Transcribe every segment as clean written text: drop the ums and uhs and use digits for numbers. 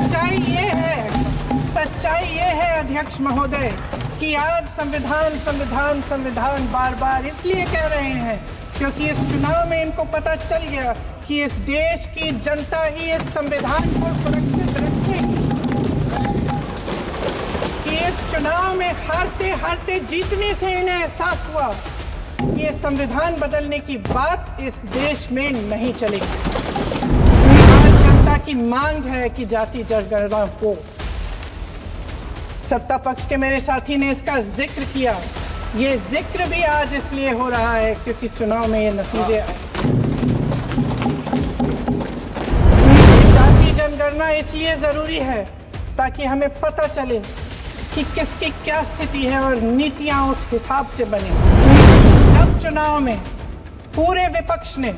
सच्चाई ये है अध्यक्ष महोदय कि आज संविधान बार बार इसलिए कह रहे हैं क्योंकि इस चुनाव में इनको पता चल गया कि इस देश की जनता ही इस संविधान को सुरक्षित रखेगी, कि इस चुनाव में हारते हारते जीतने से इन्हें एहसास हुआ कि ये संविधान बदलने की बात इस देश में नहीं चलेगी। आज जनता की मांग है कि जाति जनगणना हो। सत्ता पक्ष के मेरे साथी ने इसका जिक्र किया। ये जिक्र भी आज इसलिए हो रहा है क्योंकि चुनाव में ये नतीजे आए। जाति जनगणना इसलिए जरूरी है ताकि हमें पता चले कि किसकी क्या स्थिति है और नीतियां उस हिसाब से बने। जब चुनाव में पूरे विपक्ष ने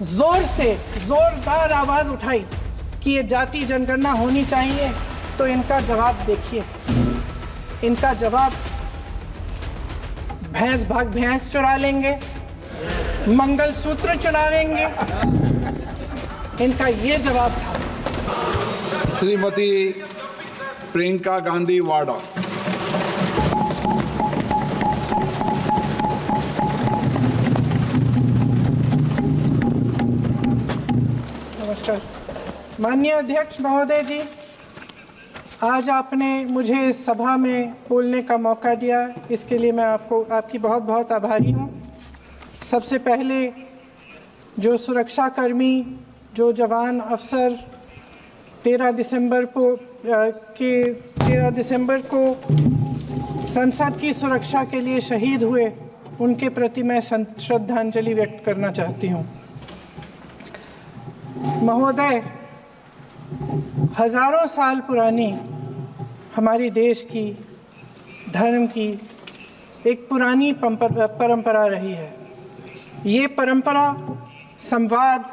जोरदार आवाज उठाई कि ये जाति जनगणना होनी चाहिए, तो इनका जवाब देखिए। इनका जवाब भैंस चुरा लेंगे, मंगलसूत्र चुरा लेंगे, इनका ये जवाब था। श्रीमती प्रियंका गांधी वाड्रा। नमस्कार माननीय अध्यक्ष महोदय जी, आज आपने मुझे इस सभा में बोलने का मौका दिया, इसके लिए मैं आपकी बहुत बहुत आभारी हूँ। सबसे पहले जो सुरक्षाकर्मी, जो जवान अफसर 13 दिसंबर को संसद की सुरक्षा के लिए शहीद हुए, उनके प्रति मैं श्रद्धांजलि व्यक्त करना चाहती हूँ। महोदय, हजारों साल पुरानी हमारी देश की धर्म की एक पुरानी परंपरा रही है। ये परंपरा संवाद,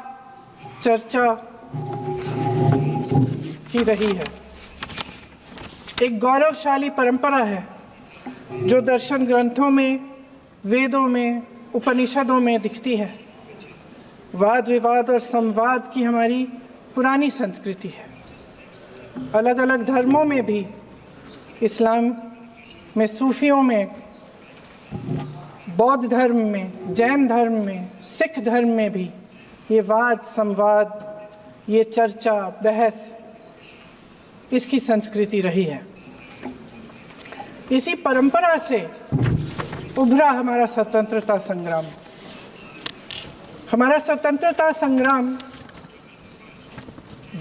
चर्चा की रही है। एक गौरवशाली परंपरा है जो दर्शन ग्रंथों में, वेदों में, उपनिषदों में दिखती है। वाद विवाद और संवाद की हमारी पुरानी संस्कृति है। अलग अलग धर्मों में भी, इस्लाम में, सूफियों में, बौद्ध धर्म में, जैन धर्म में, सिख धर्म में भी ये वाद संवाद, ये चर्चा बहस, इसकी संस्कृति रही है। इसी परंपरा से उभरा हमारा स्वतंत्रता संग्राम। हमारा स्वतंत्रता संग्राम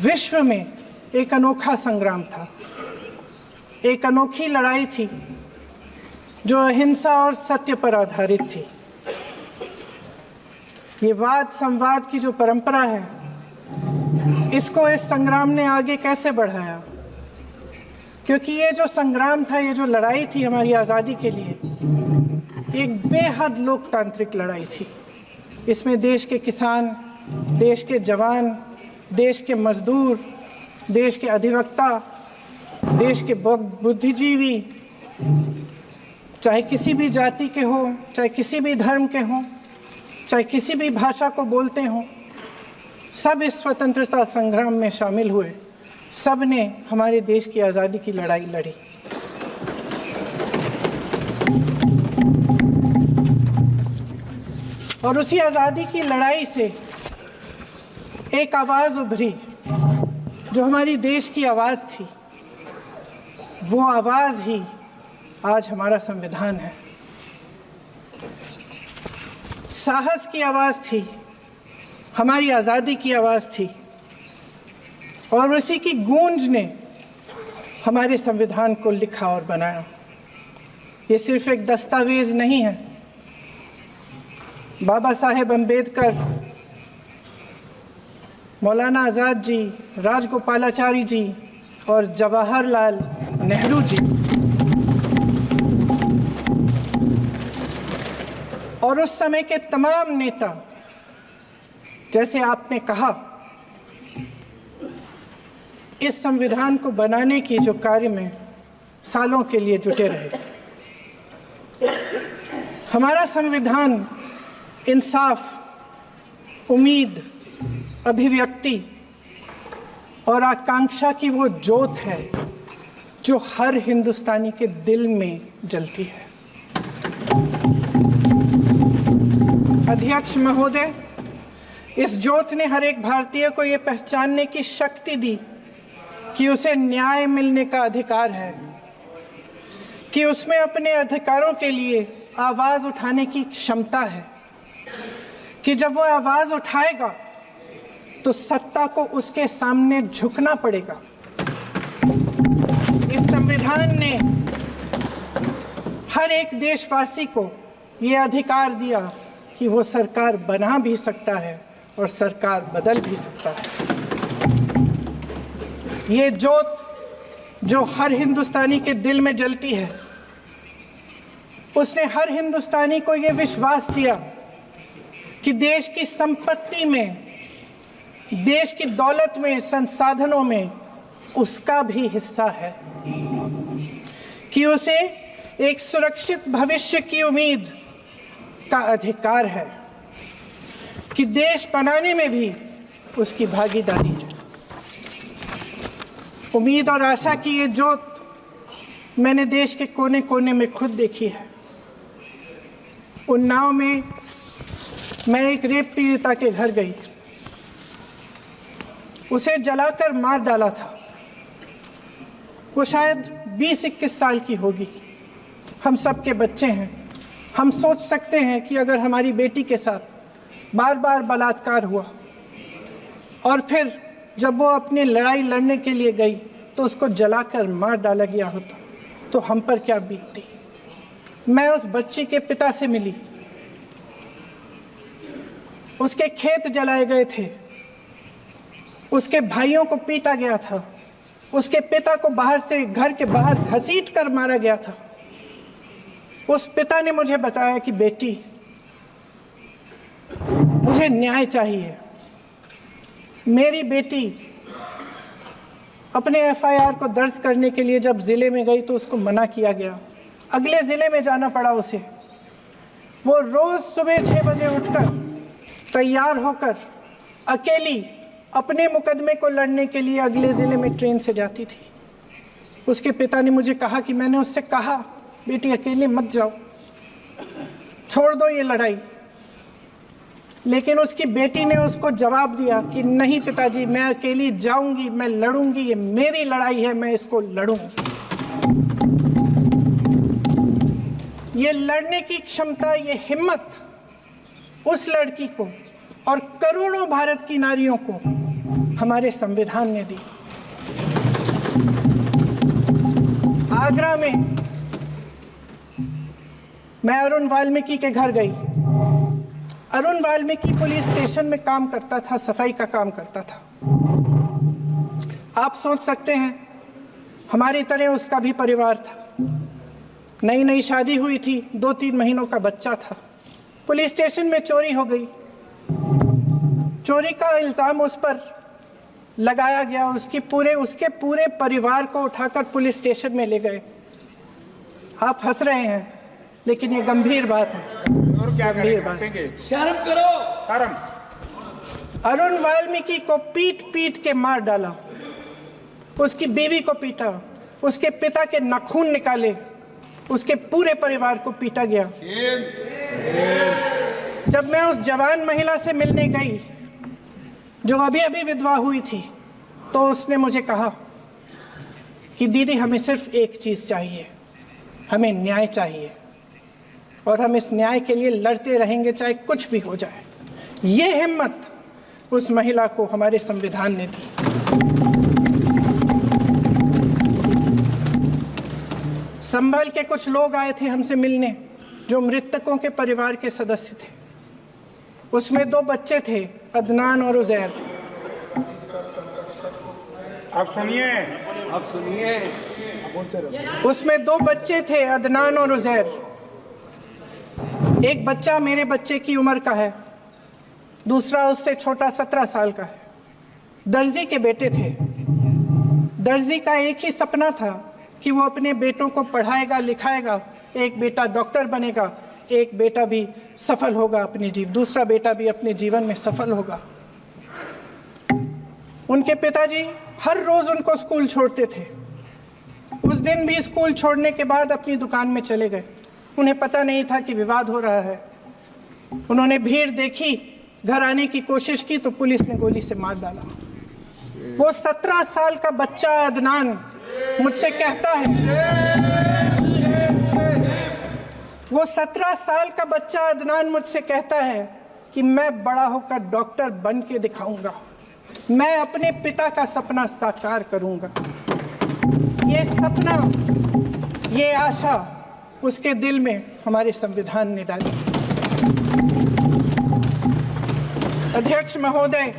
विश्व में एक अनोखा संग्राम था, एक अनोखी लड़ाई थी जो अहिंसा और सत्य पर आधारित थी। ये वाद संवाद की जो परंपरा है, इसको इस संग्राम ने आगे कैसे बढ़ाया? क्योंकि ये जो संग्राम था, ये जो लड़ाई थी हमारी आज़ादी के लिए, एक बेहद लोकतांत्रिक लड़ाई थी। इसमें देश के किसान, देश के जवान, देश के मजदूर, देश के अधिवक्ता, देश के बुद्धिजीवी, चाहे किसी भी जाति के हो, चाहे किसी भी धर्म के हों, चाहे किसी भी भाषा को बोलते हों, सब इस स्वतंत्रता संग्राम में शामिल हुए। सब ने हमारे देश की आज़ादी की लड़ाई लड़ी। और उसी आज़ादी की लड़ाई से एक आवाज़ उभरी जो हमारी देश की आवाज़ थी। वो आवाज़ ही आज हमारा संविधान है। साहस की आवाज़ थी, हमारी आज़ादी की आवाज़ थी, और उसी की गूंज ने हमारे संविधान को लिखा और बनाया। ये सिर्फ एक दस्तावेज नहीं है। बाबा साहेब अम्बेडकर, मौलाना आज़ाद जी, राजगोपालाचारी जी और जवाहरलाल नेहरू जी और उस समय के तमाम नेता, जैसे आपने कहा, इस संविधान को बनाने की जो कार्य में सालों के लिए जुटे रहे। हमारा संविधान इंसाफ, उम्मीद, अभिव्यक्ति और आकांक्षा की वो जोत है जो हर हिंदुस्तानी के दिल में जलती है। अध्यक्ष महोदय, इस ज्योत ने हर एक भारतीय को ये पहचानने की शक्ति दी कि उसे न्याय मिलने का अधिकार है, कि उसमें अपने अधिकारों के लिए आवाज उठाने की क्षमता है, कि जब वो आवाज उठाएगा तो सत्ता को उसके सामने झुकना पड़ेगा। इस संविधान ने हर एक देशवासी को ये अधिकार दिया कि वो सरकार बना भी सकता है और सरकार बदल भी सकता है। ये ज्योत जो हर हिंदुस्तानी के दिल में जलती है, उसने हर हिंदुस्तानी को ये विश्वास दिया कि देश की संपत्ति में, देश की दौलत में, संसाधनों में उसका भी हिस्सा है, कि उसे एक सुरक्षित भविष्य की उम्मीद का अधिकार है, कि देश बनाने में भी उसकी भागीदारी है। उम्मीद और आशा की ये ज्योत मैंने देश के कोने कोने में खुद देखी है। उन्नाव में मैं एक रेप पीड़िता के घर गई, उसे जलाकर मार डाला था। वो शायद 20-21 साल की होगी। हम सबके बच्चे हैं। हम सोच सकते हैं कि अगर हमारी बेटी के साथ बार बार बलात्कार हुआ और फिर जब वो अपनी लड़ाई लड़ने के लिए गई तो उसको जलाकर मार डाला गया होता तो हम पर क्या बीतती। मैं उस बच्ची के पिता से मिली। उसके खेत जलाए गए थे, उसके भाइयों को पीटा गया था, उसके पिता को बाहर से, घर के बाहर घसीट कर मारा गया था। उस पिता ने मुझे बताया कि बेटी, मुझे न्याय चाहिए। मेरी बेटी अपने एफआईआर को दर्ज करने के लिए जब जिले में गई तो उसको मना किया गया, अगले जिले में जाना पड़ा उसे। वो रोज सुबह 6 बजे उठकर तैयार होकर अकेली अपने मुकदमे को लड़ने के लिए अगले ज़िले में ट्रेन से जाती थी। उसके पिता ने मुझे कहा कि मैंने उससे कहा, बेटी अकेले मत जाओ, छोड़ दो ये लड़ाई। लेकिन उसकी बेटी ने उसको जवाब दिया कि नहीं पिताजी, मैं अकेली जाऊंगी, मैं लड़ूंगी, ये मेरी लड़ाई है, मैं इसको लड़ूंगी। ये लड़ने की क्षमता, ये हिम्मत उस लड़की को और करोड़ों भारत की नारियों को हमारे संविधान ने दी। आगरा में मैं अरुण वाल्मीकि के घर गई। अरुण वाल्मीकि पुलिस स्टेशन में काम करता था, सफाई का काम करता था। आप सोच सकते हैं हमारी तरह उसका भी परिवार था। नई नई शादी हुई थी, 2-3 महीनों का बच्चा था। पुलिस स्टेशन में चोरी हो गई। चोरी का इल्ज़ाम उस पर लगाया गया। उसके पूरे परिवार को उठाकर पुलिस स्टेशन में ले गए। आप हंस रहे हैं, लेकिन ये गंभीर बात है। और क्या गंभीर करें, बात। शर्म करो, शर्म। अरुण वाल्मीकि को पीट पीट के मार डाला, उसकी बीवी को पीटा, उसके पिता के नाखून निकाले, उसके पूरे परिवार को पीटा गया। जब मैं उस जवान महिला से मिलने गई जो अभी अभी विधवा हुई थी, तो उसने मुझे कहा कि दीदी, हमें सिर्फ एक चीज़ चाहिए, हमें न्याय चाहिए और हम इस न्याय के लिए लड़ते रहेंगे, चाहे कुछ भी हो जाए। ये हिम्मत उस महिला को हमारे संविधान ने दी। संभल के कुछ लोग आए थे हमसे मिलने जो मृतकों के परिवार के सदस्य थे। उसमें 2 बच्चे थे, अदनान और उजैर। अब सुनिए। उसमें 2 बच्चे थे, अदनान और उजैर। एक बच्चा मेरे बच्चे की उम्र का है, दूसरा उससे छोटा 17 साल का है। दर्जी के बेटे थे। दर्जी का एक ही सपना था कि वो अपने बेटों को पढ़ाएगा, लिखाएगा। एक बेटा डॉक्टर बनेगा, एक बेटा भी सफल होगा दूसरा बेटा भी अपने जीवन में सफल होगा। उनके पिताजी हर रोज उनको स्कूल छोड़ते थे। उस दिन भी स्कूल छोड़ने के बाद अपनी दुकान में चले गए। उन्हें पता नहीं था कि विवाद हो रहा है। उन्होंने भीड़ देखी, घर आने की कोशिश की तो पुलिस ने गोली से मार डाला। वो 17 साल का बच्चा अदनान मुझसे कहता है, वो 17 साल का बच्चा अदनान मुझसे कहता है कि मैं बड़ा होकर डॉक्टर बन के दिखाऊंगा, मैं अपने पिता का सपना साकार करूंगा। ये सपना, ये आशा उसके दिल में हमारे संविधान ने डाली। अध्यक्ष महोदय,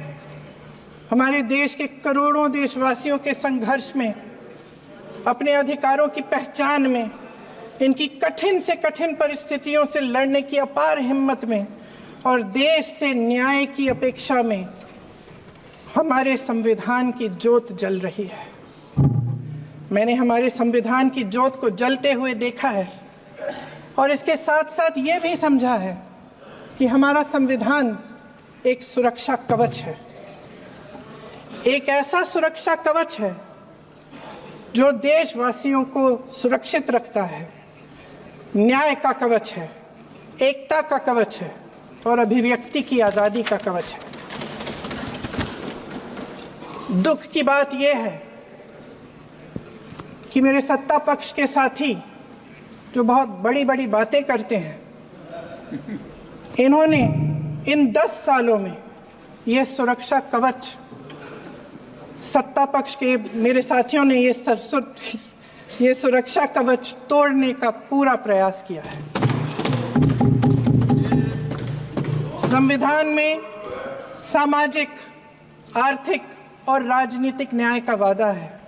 हमारे देश के करोड़ों देशवासियों के संघर्ष में, अपने अधिकारों की पहचान में, इनकी कठिन से कठिन परिस्थितियों से लड़ने की अपार हिम्मत में और देश से न्याय की अपेक्षा में हमारे संविधान की ज्योत जल रही है। मैंने हमारे संविधान की ज्योत को जलते हुए देखा है और इसके साथ साथ ये भी समझा है कि हमारा संविधान एक सुरक्षा कवच है, एक ऐसा सुरक्षा कवच है जो देशवासियों को सुरक्षित रखता है, न्याय का कवच है, एकता का कवच है और अभिव्यक्ति की आज़ादी का कवच है। दुख की बात यह है कि मेरे सत्ता पक्ष के साथी जो बहुत बड़ी बड़ी बातें करते हैं, इन्होंने इन 10 सालों में यह सुरक्षा कवच, सत्ता पक्ष के मेरे साथियों ने ये सुरक्षा कवच तोड़ने का पूरा प्रयास किया है। संविधान में सामाजिक, आर्थिक और राजनीतिक न्याय का वादा है।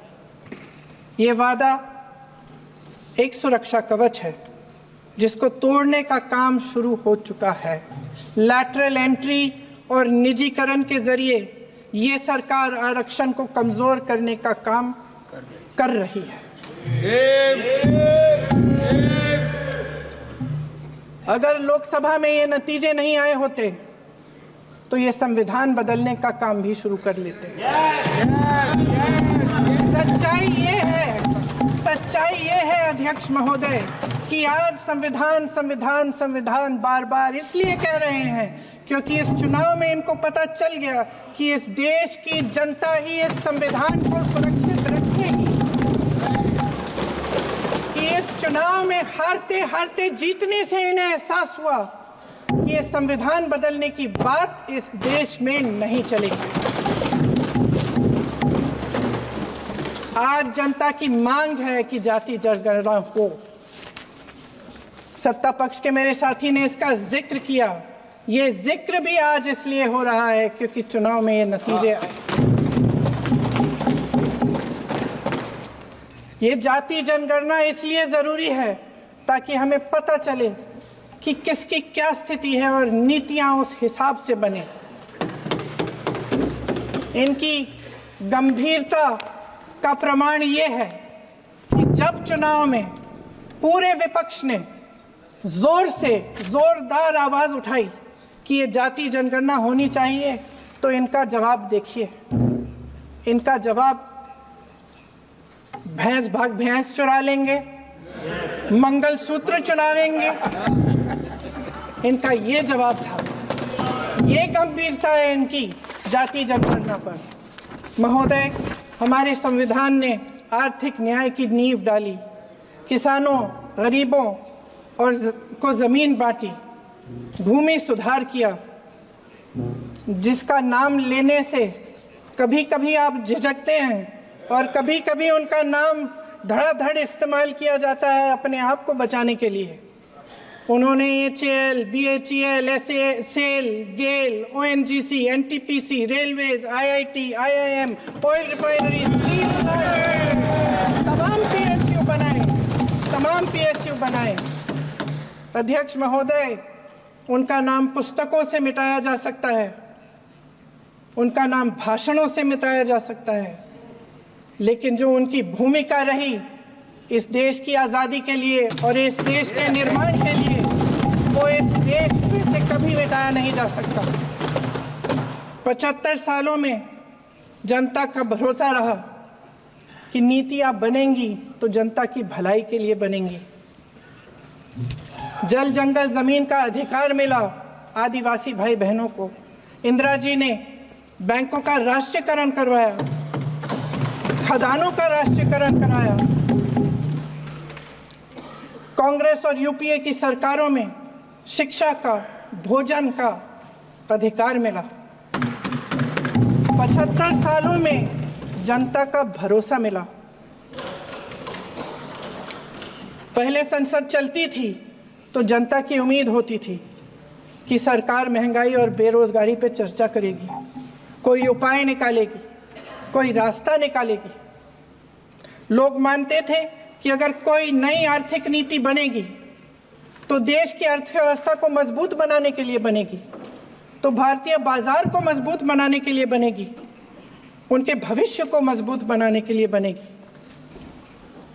ये वादा एक सुरक्षा कवच है जिसको तोड़ने का काम शुरू हो चुका है। लैटरल एंट्री और निजीकरण के जरिए ये सरकार आरक्षण को कमजोर करने का काम कर रही है। अगर लोकसभा में ये नतीजे नहीं आए होते तो ये संविधान बदलने का काम भी शुरू कर लेते। सच्चाई ये है अध्यक्ष महोदय कि आज संविधान बार बार इसलिए कह रहे हैं क्योंकि इस चुनाव में इनको पता चल गया कि इस देश की जनता ही इस संविधान को सुरक्षित रखेगी, कि इस चुनाव में हारते हारते जीतने से इन्हें एहसास हुआ कि ये संविधान बदलने की बात इस देश में नहीं चलेगी। आज जनता की मांग है कि जाति जनगणना हो। सत्ता पक्ष के मेरे साथी ने इसका जिक्र किया। ये जिक्र भी आज इसलिए हो रहा है क्योंकि चुनाव में ये नतीजे आए। ये जाति जनगणना इसलिए जरूरी है ताकि हमें पता चले कि किसकी क्या स्थिति है और नीतियां उस हिसाब से बने। इनकी गंभीरता का प्रमाण ये है कि जब चुनाव में पूरे विपक्ष ने जोरदार आवाज उठाई कि ये जाति जनगणना होनी चाहिए, तो इनका जवाब देखिए। इनका जवाब भैंस भाग भैंस चुरा लेंगे, मंगलसूत्र चुरा लेंगे, इनका ये जवाब था। ये गंभीरता है इनकी जाति जनगणना पर। महोदय, हमारे संविधान ने आर्थिक न्याय की नींव डाली, किसानों, गरीबों और को जमीन बांटी, भूमि सुधार किया, जिसका नाम लेने से कभी कभी आप झिझकते हैं और कभी कभी उनका नाम धड़ाधड़ इस्तेमाल किया जाता है अपने आप को बचाने के लिए। उन्होंने HAL, BHEL, SAIL, GAIL, ONGC, NTPC, railways, IIT, IIM, oil refineries, तमाम PSU बनाए। अध्यक्ष महोदय, उनका नाम पुस्तकों से मिटाया जा सकता है, उनका नाम भाषणों से मिटाया जा सकता है, लेकिन जो उनकी भूमिका रही इस देश की आज़ादी के लिए और इस देश के निर्माण के लिए, वो इस देश से कभी मिटाया नहीं जा सकता। 75 सालों में जनता का भरोसा रहा कि नीतियां बनेंगी तो जनता की भलाई के लिए बनेंगी। जल जंगल जमीन का अधिकार मिला आदिवासी भाई बहनों को। इंदिरा जी ने बैंकों का राष्ट्रीयकरण करवाया, खदानों का राष्ट्रीयकरण कराया। कांग्रेस और यूपीए की सरकारों में शिक्षा का, भोजन का अधिकार मिला। 75 सालों में जनता का भरोसा मिला। पहले संसद चलती थी तो जनता की उम्मीद होती थी कि सरकार महंगाई और बेरोजगारी पर चर्चा करेगी, कोई उपाय निकालेगी, कोई रास्ता निकालेगी। लोग मानते थे कि अगर कोई नई आर्थिक नीति बनेगी तो देश की अर्थव्यवस्था को मजबूत बनाने के लिए बनेगी, तो भारतीय बाजार को मजबूत बनाने के लिए बनेगी, उनके भविष्य को मजबूत बनाने के लिए बनेगी।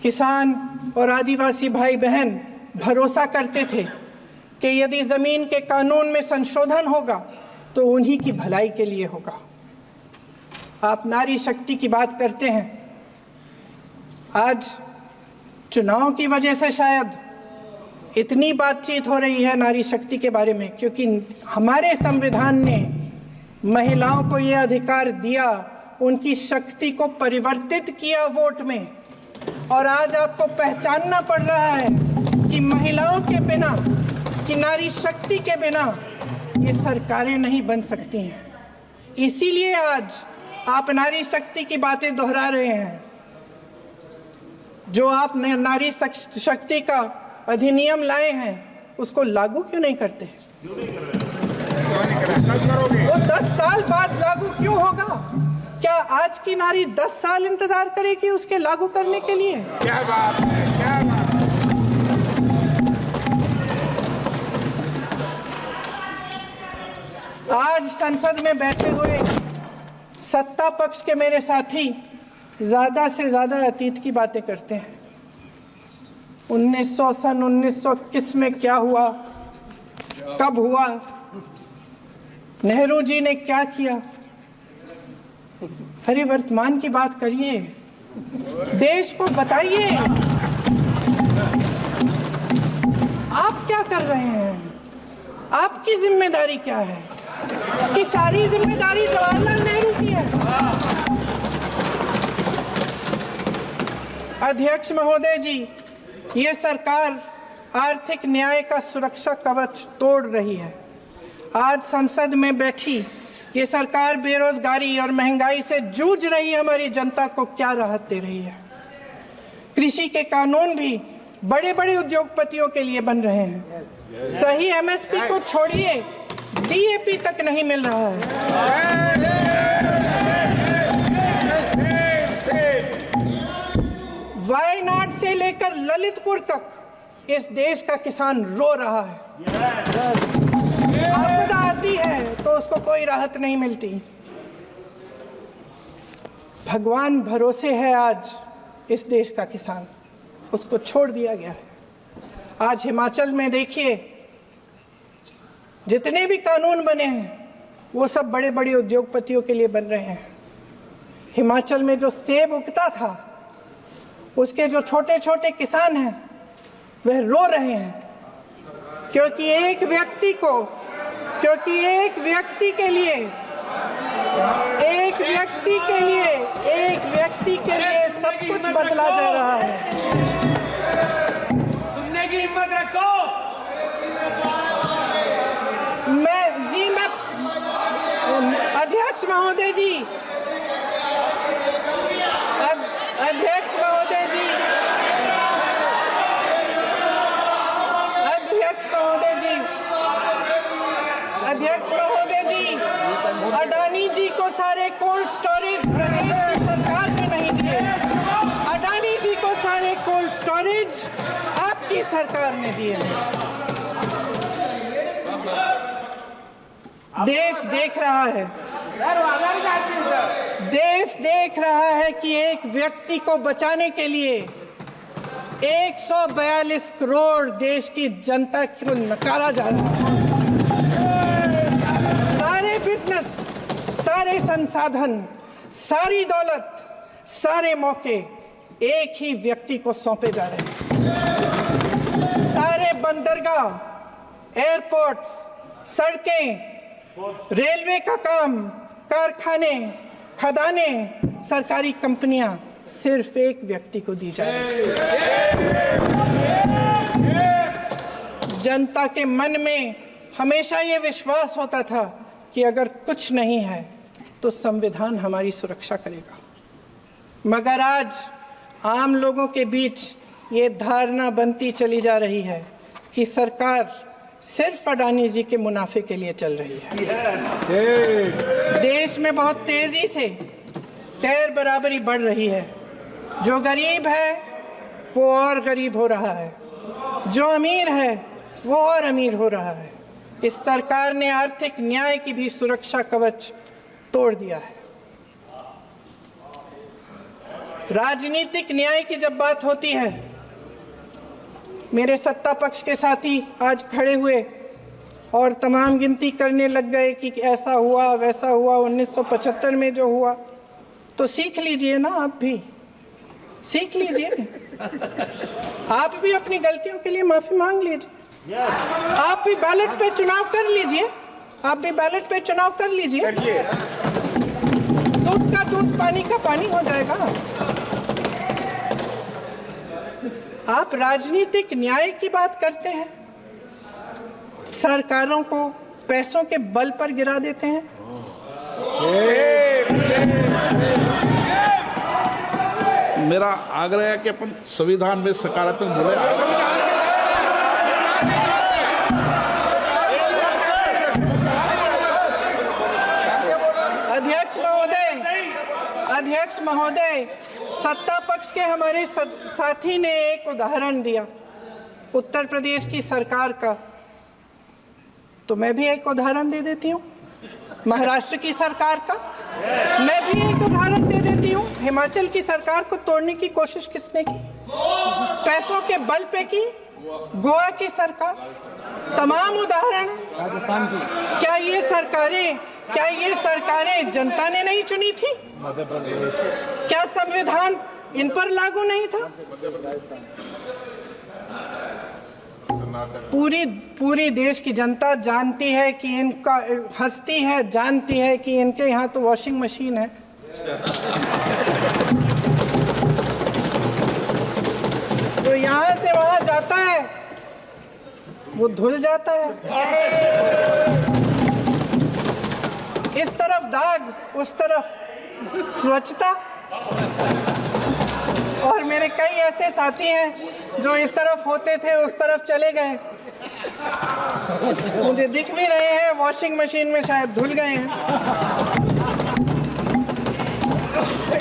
किसान और आदिवासी भाई बहन भरोसा करते थे कि यदि जमीन के कानून में संशोधन होगा तो उन्हीं की भलाई के लिए होगा। आप नारी शक्ति की बात करते हैं। आज चुनाव की वजह से शायद इतनी बातचीत हो रही है नारी शक्ति के बारे में, क्योंकि हमारे संविधान ने महिलाओं को यह अधिकार दिया, उनकी शक्ति को परिवर्तित किया वोट में। और आज आपको पहचानना पड़ रहा है कि महिलाओं के बिना, कि नारी शक्ति के बिना ये सरकारें नहीं बन सकती हैं। इसीलिए आज आप नारी शक्ति की बातें दोहरा रहे हैं। जो आप नारी शक्ति का अधिनियम लाए हैं उसको लागू क्यों नहीं करते? वो 10 साल बाद लागू क्यों होगा? क्या आज की नारी 10 साल इंतजार करेगी उसके लागू करने के लिए? क्या बात है, क्या बात है। आज संसद में बैठे हुए सत्ता पक्ष के मेरे साथी ज्यादा से ज्यादा अतीत की बातें करते हैं। 1900 किस में क्या हुआ, कब हुआ, नेहरू जी ने क्या किया। अरे वर्तमान की बात करिए, देश को बताइए आप क्या कर रहे हैं, आपकी जिम्मेदारी क्या है? कि सारी जिम्मेदारी जवाहरलाल नेहरू की है। अध्यक्ष महोदय जी, ये सरकार आर्थिक न्याय का सुरक्षा कवच तोड़ रही है। आज संसद में बैठी ये सरकार बेरोजगारी और महंगाई से जूझ रही हमारी जनता को क्या राहत दे रही है। कृषि के कानून भी बड़े बड़े उद्योगपतियों के लिए बन रहे हैं। सही एमएसपी को छोड़िए, डीएपी तक नहीं मिल रहा है। वायनाड से लेकर ललितपुर तक इस देश का किसान रो रहा है। आपदा आती है तो उसको कोई राहत नहीं मिलती। भगवान भरोसे है आज इस देश का किसान, उसको छोड़ दिया गया है। आज हिमाचल में देखिए, जितने भी कानून बने हैं वो सब बड़े बड़े उद्योगपतियों के लिए बन रहे हैं। हिमाचल में जो सेब उगता था उसके जो छोटे छोटे किसान हैं वह रो रहे हैं, क्योंकि एक व्यक्ति के लिए सब कुछ बदला जा रहा है। सुनने की हिम्मत रखो। मैं अध्यक्ष महोदय जी, अध्यक्ष महोदय जी, अडानी जी को सारे कोल्ड स्टोरेज प्रदेश की सरकार ने नहीं दिए। अडानी जी को सारे कोल्ड स्टोरेज आपकी सरकार ने दिए। देश देख रहा है कि एक व्यक्ति को बचाने के लिए 142 करोड़ देश की जनता को नकारा जा रहा है। सारे बिजनेस, सारे संसाधन, सारी दौलत, सारे मौके एक ही व्यक्ति को सौंपे जा रहे हैं। सारे बंदरगाह, एयरपोर्ट्स, सड़कें, रेलवे का काम, कारखाने, खदानें, सरकारी कंपनियां सिर्फ एक व्यक्ति को दी जा रही है। जनता के मन में हमेशा ये विश्वास होता था कि अगर कुछ नहीं है तो संविधान हमारी सुरक्षा करेगा, मगर आज आम लोगों के बीच ये धारणा बनती चली जा रही है कि सरकार सिर्फ अडानी जी के मुनाफे के लिए चल रही है। देश में बहुत तेजी से गैर बराबरी बढ़ रही है। जो गरीब है वो और गरीब हो रहा है, जो अमीर है वो और अमीर हो रहा है। इस सरकार ने आर्थिक न्याय की भी सुरक्षा कवच तोड़ दिया है। राजनीतिक न्याय की जब बात होती है, मेरे सत्ता पक्ष के साथी आज खड़े हुए और तमाम गिनती करने लग गए कि ऐसा हुआ वैसा हुआ 1975 में जो हुआ, तो सीख लीजिए ना, आप भी सीख लीजिए। आप भी अपनी गलतियों के लिए माफी मांग लीजिए। आप भी बैलेट पे चुनाव कर लीजिए, आप भी बैलेट पे चुनाव कर लीजिए। दूध का दूध, पानी का पानी हो जाएगा। आप राजनीतिक न्याय की बात करते हैं, सरकारों को पैसों के बल पर गिरा देते हैं। मेरा आग्रह है कि अपन संविधान में सकारात्मक बोले। अध्यक्ष महोदय, सत्ता पक्ष के हमारे साथी ने एक उदाहरण दिया उत्तर प्रदेश की सरकार का, तो मैं भी एक उदाहरण दे देती हूँ महाराष्ट्र की सरकार का। मैं भी एक उदाहरण दे देती हूँ हिमाचल की सरकार को तोड़ने की कोशिश किसने की, पैसों के बल पे की, गोवा की सरकार। तमाम उदाहरण है। राजस्थान की क्या ये सरकारें जनता ने नहीं चुनी थी? क्या संविधान इन पर लागू नहीं था? पूरी देश की जनता जानती है कि इनका हंसती है, जानती है कि इनके यहाँ तो वॉशिंग मशीन है। तो यहाँ से वहां जाता है वो धुल जाता है। इस तरफ दाग, उस तरफ स्वच्छता। और मेरे कई ऐसे साथी हैं जो इस तरफ होते थे उस तरफ चले गए, मुझे दिख भी रहे हैं, वॉशिंग मशीन में शायद धुल गए हैं।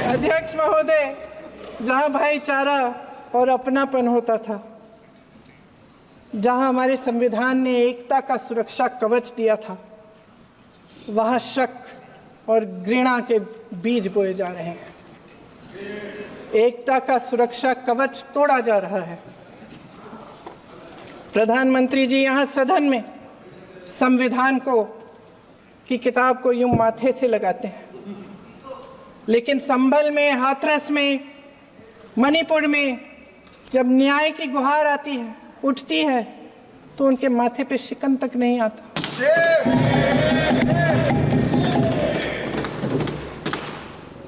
अध्यक्ष महोदय, जहां भाईचारा और अपनापन होता था, जहां हमारे संविधान ने एकता का सुरक्षा कवच दिया था, वहां शक और घृणा के बीज बोए जा रहे हैं। एकता का सुरक्षा कवच तोड़ा जा रहा है। प्रधानमंत्री जी यहाँ सदन में संविधान की किताब को यूं माथे से लगाते हैं, लेकिन संभल में, हाथरस में, मणिपुर में जब न्याय की गुहार आती है, उठती है, तो उनके माथे पे शिकन तक नहीं आता।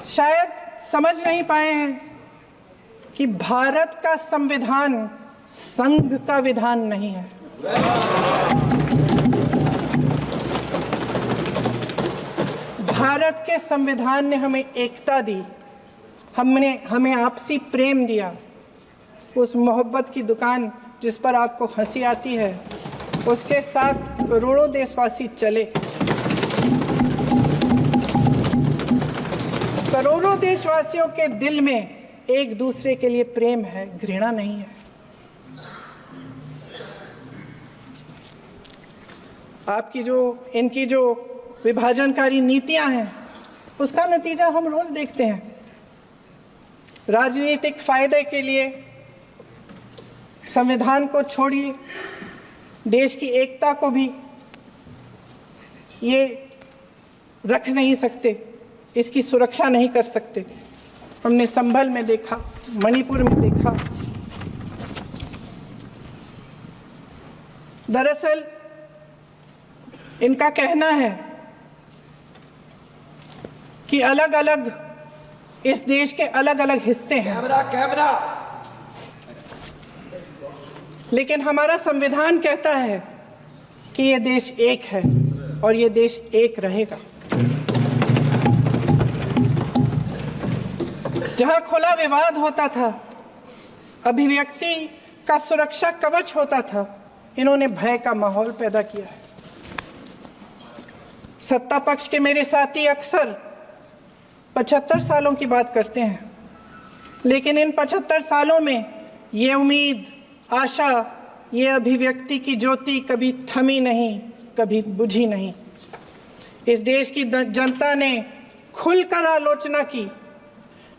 शायद समझ नहीं पाए हैं कि भारत का संविधान संघ का विधान नहीं है। भारत के संविधान ने हमें एकता दी, हमें आपसी प्रेम दिया। उस मोहब्बत की दुकान जिस पर आपको हंसी आती है, उसके साथ करोड़ों देशवासी चले। करोड़ों देशवासियों के दिल में एक दूसरे के लिए प्रेम है, घृणा नहीं है। इनकी जो विभाजनकारी नीतियां हैं, उसका नतीजा हम रोज देखते हैं। राजनीतिक फायदे के लिए संविधान को छोड़िए, देश की एकता को भी ये रख नहीं सकते। इसकी सुरक्षा नहीं कर सकते। हमने संभल में देखा, मणिपुर में देखा। दरअसल इनका कहना है कि अलग अलग इस देश के अलग अलग हिस्से हैं, कैमरा लेकिन हमारा संविधान कहता है कि ये देश एक है और ये देश एक रहेगा। जहां खुला विवाद होता था, अभिव्यक्ति का सुरक्षा कवच होता था, इन्होंने भय का माहौल पैदा किया है। सत्ता पक्ष के मेरे साथी अक्सर 75 सालों की बात करते हैं, लेकिन इन 75 सालों में ये उम्मीद, आशा, ये अभिव्यक्ति की ज्योति कभी थमी नहीं, कभी बुझी नहीं। इस देश की जनता ने खुलकर आलोचना की,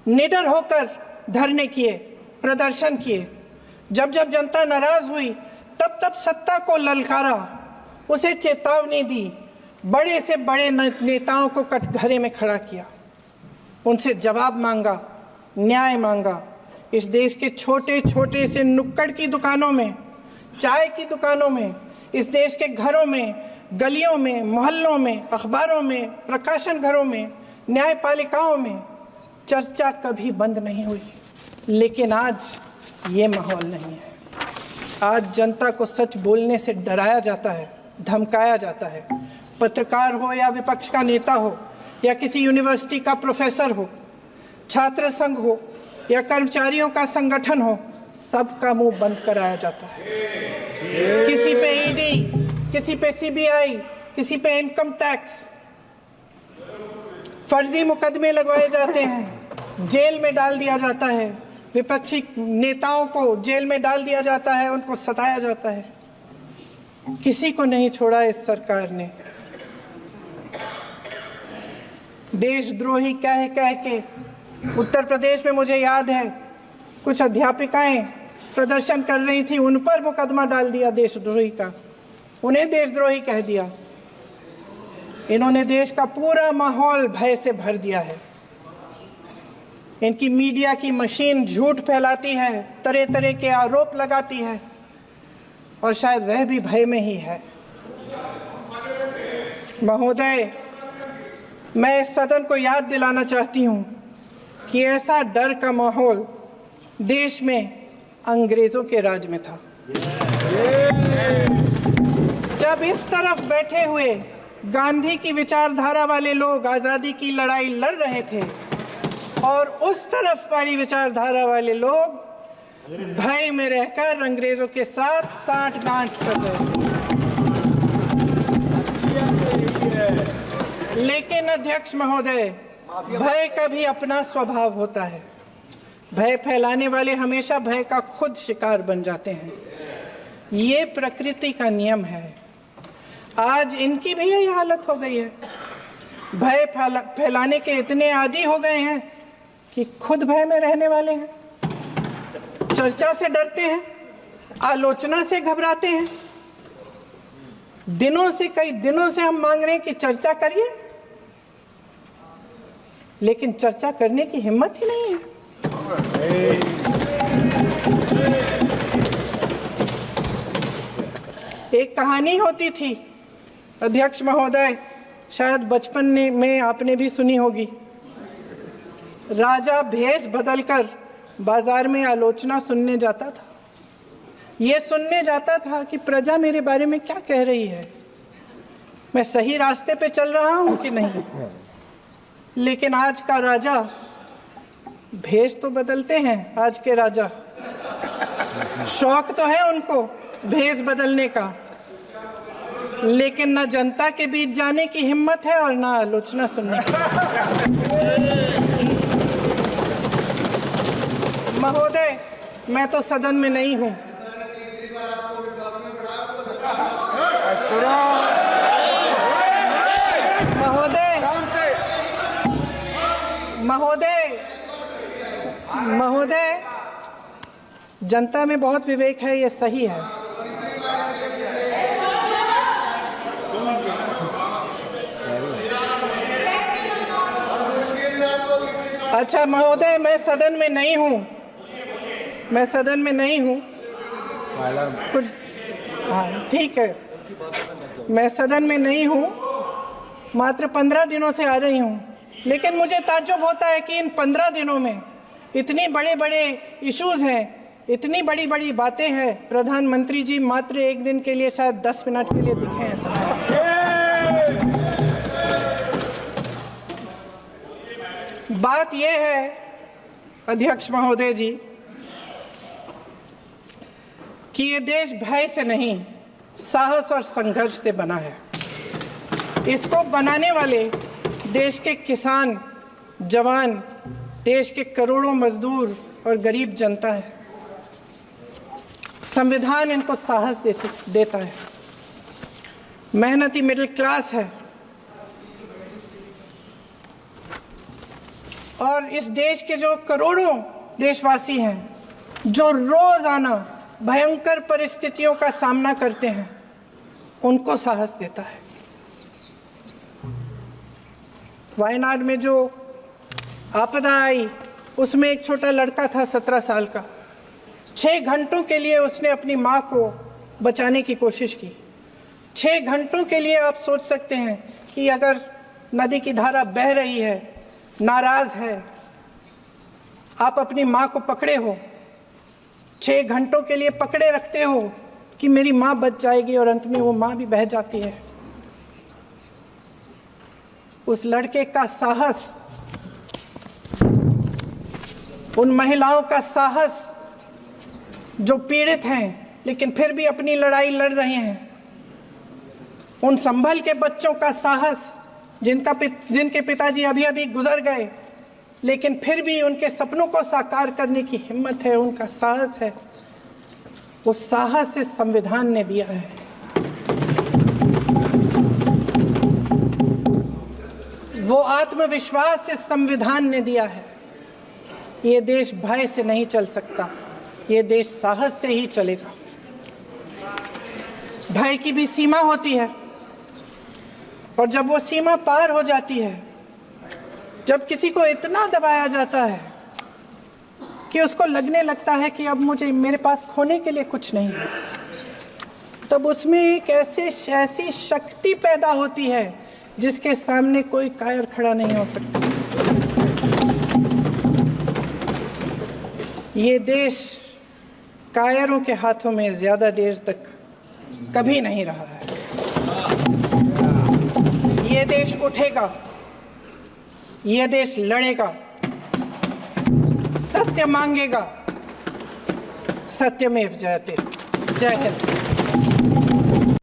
निडर होकर धरने किए, प्रदर्शन किए। जब जब जनता नाराज हुई तब तब सत्ता को ललकारा, उसे चेतावनी दी, बड़े से बड़े नेताओं को कटघरे में खड़ा किया, उनसे जवाब मांगा, न्याय मांगा। इस देश के छोटे छोटे से नुक्कड़ की दुकानों में, चाय की दुकानों में, इस देश के घरों में, गलियों में, मोहल्लों में, अखबारों में, प्रकाशन घरों में, न्यायपालिकाओं में चर्चा कभी बंद नहीं हुई। लेकिन आज ये माहौल नहीं है। आज जनता को सच बोलने से डराया जाता है, धमकाया जाता है। पत्रकार हो या विपक्ष का नेता हो या किसी यूनिवर्सिटी का प्रोफेसर हो, छात्र संघ हो या कर्मचारियों का संगठन हो, सबका मुंह बंद कराया जाता है। किसी पे ईडी, किसी पे सीबीआई, किसी पे इनकम टैक्स, फर्जी मुकदमे लगवाए जाते हैं, जेल में डाल दिया जाता है, विपक्षी नेताओं को जेल में डाल दिया जाता है, उनको सताया जाता है। किसी को नहीं छोड़ा इस सरकार ने। देशद्रोही कह कह के उत्तर प्रदेश में मुझे याद है कुछ अध्यापिकाएं प्रदर्शन कर रही थी, उन पर मुकदमा डाल दिया देशद्रोही का, उन्हें देशद्रोही कह दिया। इन्होंने देश का पूरा माहौल भय से भर दिया है। इनकी मीडिया की मशीन झूठ फैलाती है, तरह तरह के आरोप लगाती है, और शायद वह भी भय में ही है। महोदय, मैं इस सदन को याद दिलाना चाहती हूँ कि ऐसा डर का माहौल देश में अंग्रेजों के राज में था। जब इस तरफ बैठे हुए गांधी की विचारधारा वाले लोग आज़ादी की लड़ाई लड़ रहे थे और उस तरफ वाली विचारधारा वाले लोग भय में रहकर अंग्रेजों के साथ साठ-गांठ कर रहे थे। लेकिन अध्यक्ष महोदय, भय का भी अपना स्वभाव होता है। भय फैलाने वाले हमेशा भय का खुद शिकार बन जाते हैं। ये प्रकृति का नियम है। आज इनकी भी यही हालत हो गई है। भय फैलाने के इतने आदी हो गए हैं कि खुद भय में रहने वाले हैं, चर्चा से डरते हैं, आलोचना से घबराते हैं। कई दिनों से हम मांग रहे हैं कि चर्चा करिए, लेकिन चर्चा करने की हिम्मत ही नहीं है। एक कहानी होती थी अध्यक्ष महोदय, शायद बचपन में आपने भी सुनी होगी। राजा भेष बदलकर बाजार में आलोचना सुनने जाता था। ये सुनने जाता था कि प्रजा मेरे बारे में क्या कह रही है, मैं सही रास्ते पे चल रहा हूं कि नहीं। लेकिन आज का राजा, भेष तो बदलते हैं आज के राजा, शौक तो है उनको भेष बदलने का, लेकिन न जनता के बीच जाने की हिम्मत है और न आलोचना सुनने की। महोदय, मैं तो सदन में नहीं हूं। महोदय, जनता में बहुत विवेक है, ये सही है। अच्छा महोदय, मैं सदन में नहीं हूँ, मैं सदन में नहीं हूँ कुछ। हाँ ठीक है, मैं सदन में नहीं हूँ, मात्र 15 दिनों से आ रही हूँ, लेकिन मुझे ताज्जुब होता है कि इन 15 दिनों में इतनी बड़े बड़े इश्यूज़ हैं, इतनी बड़ी बड़ी बातें हैं, प्रधानमंत्री जी मात्र एक दिन के लिए शायद 10 मिनट के लिए दिखे हैं सर। बात यह है अध्यक्ष महोदय जी कि ये देश भय से नहीं, साहस और संघर्ष से बना है। इसको बनाने वाले देश के किसान, जवान, देश के करोड़ों मजदूर और गरीब जनता है। संविधान इनको साहस देता है। मेहनती मिडिल क्लास है और इस देश के जो करोड़ों देशवासी हैं, जो रोजाना भयंकर परिस्थितियों का सामना करते हैं, उनको साहस देता है। वायनाड में जो आपदा आई, उसमें एक छोटा लड़का था 17 साल का। 6 घंटों के लिए उसने अपनी माँ को बचाने की कोशिश की। 6 घंटों के लिए आप सोच सकते हैं कि अगर नदी की धारा बह रही है, नाराज है, आप अपनी माँ को पकड़े हो, 6 घंटों के लिए पकड़े रखते हो कि मेरी माँ बच जाएगी और अंत में वो माँ भी बह जाती है। उस लड़के का साहस, उन महिलाओं का साहस जो पीड़ित हैं लेकिन फिर भी अपनी लड़ाई लड़ रहे हैं, उन संभल के बच्चों का साहस जिनके पिताजी अभी अभी गुजर गए लेकिन फिर भी उनके सपनों को साकार करने की हिम्मत है, उनका साहस है। वो साहस इस संविधान ने दिया है। वो आत्मविश्वास इस संविधान ने दिया है। ये देश भय से नहीं चल सकता, ये देश साहस से ही चलेगा। भय की भी सीमा होती है और जब वो सीमा पार हो जाती है, जब किसी को इतना दबाया जाता है कि उसको लगने लगता है कि अब मेरे पास खोने के लिए कुछ नहीं है, तब उसमें एक ऐसी शक्ति पैदा होती है जिसके सामने कोई कायर खड़ा नहीं हो सकता। ये देश कायरों के हाथों में ज्यादा देर तक कभी नहीं रहा है। ये देश उठेगा, ये देश लड़ेगा, सत्य मांगेगा, सत्यमेव जयते। जय हिंद।